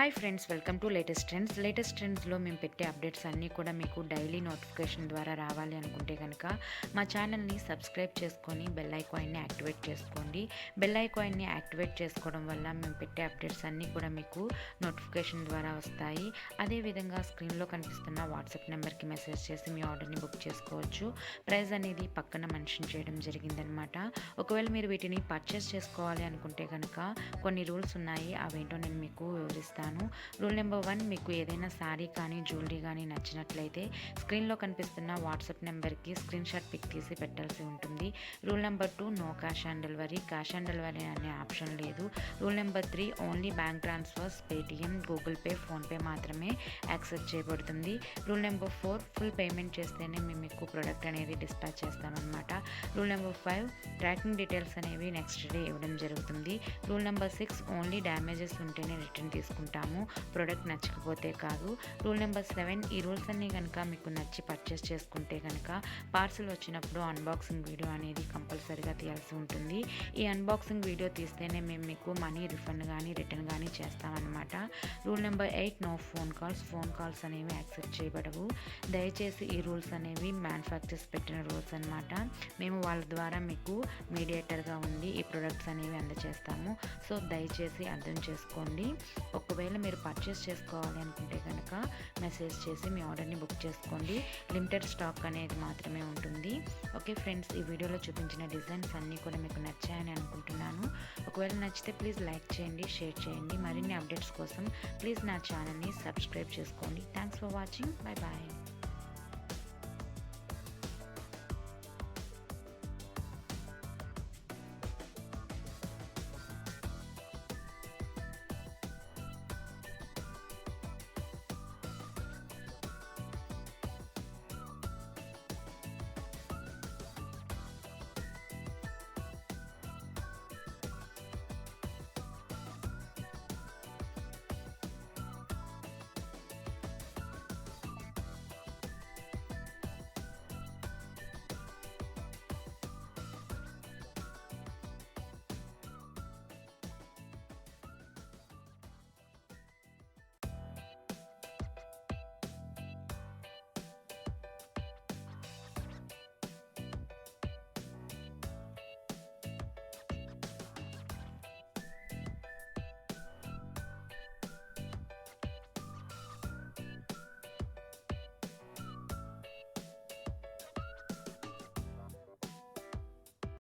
Hi friends, welcome to latest ట్రెండ్స్లో మేము పెట్టే అప్డేట్స్ అన్నీ కూడా మీకు డైలీ నోటిఫికేషన్ ద్వారా రావాలి అనుకుంటే కనుక మా ఛానల్ని సబ్స్క్రైబ్ చేసుకొని బెల్ ఐకాన్ని యాక్టివేట్ చేసుకోండి. బెల్ ఐకాన్ని యాక్టివేట్ చేసుకోవడం వల్ల మేము పెట్టే అప్డేట్స్ అన్నీ కూడా మీకు నోటిఫికేషన్ ద్వారా వస్తాయి. అదేవిధంగా స్క్రీన్లో కనిపిస్తున్న వాట్సాప్ నెంబర్కి మెసేజ్ చేసి మీ ఆర్డర్ని బుక్ చేసుకోవచ్చు. ప్రైస్ అనేది పక్కన మెన్షన్ చేయడం జరిగిందనమాట. ఒకవేళ మీరు వీటిని పర్చేస్ చేసుకోవాలి అనుకుంటే కనుక కొన్ని రూల్స్ ఉన్నాయి, అవేంటో నేను మీకు వివరిస్తాను. రూల్ నెంబర్ 1, మీకు ఏదైనా శారీ కానీ జ్యువెలరీ కానీ నచ్చినట్లయితే స్క్రీన్లో కనిపిస్తున్న వాట్సాప్ నెంబర్కి స్క్రీన్ షాట్ పిక్ తీసి పెట్టాల్సి ఉంటుంది. Rule number 2, no cash on delivery. Cash on delivery అనే ఆప్షన్ లేదు. Rule number 3, only bank transfers, Paytm, Google Pay, PhonePe మాత్రమే యాక్సెప్ట్ చేయబడుతుంది. రూల్ నెంబర్ 4, ఫుల్ పేమెంట్ చేస్తేనే మేము మీకు ప్రోడక్ట్ అనేది డిస్పాచ్ చేస్తామన్నమాట. రూల్ నెంబర్ 5, ట్రాకింగ్ డీటెయిల్స్ అనేవి నెక్స్ట్ డే ఇవ్వడం జరుగుతుంది. రూల్ నెంబర్ 6, ఓన్లీ డ్యామేజెస్ ఉంటేనే రిటర్న్ తీసుకుంటాము, ప్రోడక్ట్ నచ్చకపోతే కాదు. రూల్ నెంబర్ 7, ఈ రూల్స్ అన్నీ కనుక మీకు నచ్చి పర్చేస్ చేసుకుంటే కనుక పార్సిల్ వచ్చినప్పుడు అన్బాక్సింగ్ వీడియో అనేది కంపల్సరీగా తీయాల్సి ఉంటుంది. ఈ అన్బాక్సింగ్ వీడియో తీస్తేనే మేము మీకు మనీ రిఫండ్ కానీ రిటర్న్ కానీ చేస్తామన్నమాట. Rule number 8, no phone calls అనేవి యాక్సెప్ట్ చేయబడవు. దయచేసి ఈ రూల్స్ అనేవి మ్యానుఫ్యాక్చర్స్ పెట్టిన రూల్స్ అనమాట. మేము వాళ్ళ ద్వారా మీకు మీడియేటర్గా ఉండి ఈ ప్రొడక్ట్స్ అనేవి అందజేస్తాము. సో దయచేసి అర్థం చేసుకోండి. ఒకవేళ మీరు పర్చేస్ చేసుకోవాలి అనుకుంటే కనుక మెసేజ్ చేసి మీ ఆర్డర్ని బుక్ చేసుకోండి. లిమిటెడ్ స్టాక్ అనేది మాత్రమే ఉంటుంది. ఓకే ఫ్రెండ్స్, ఈ వీడియోలో చూపించిన డిజైన్స్ అన్నీ కూడా మీకు నచ్చాయని అనుకుంటున్నాను. ఒకవేళ నచ్చితే ప్లీజ్ లైక్ చేయండి, షేర్ చేయండి. మరిన్ని అప్డేట్స్ కోసం ప్లీజ్ నా ఛానల్ని సబ్స్క్రైబ్ చేసుకోండి. Thanks for watching. Bye bye.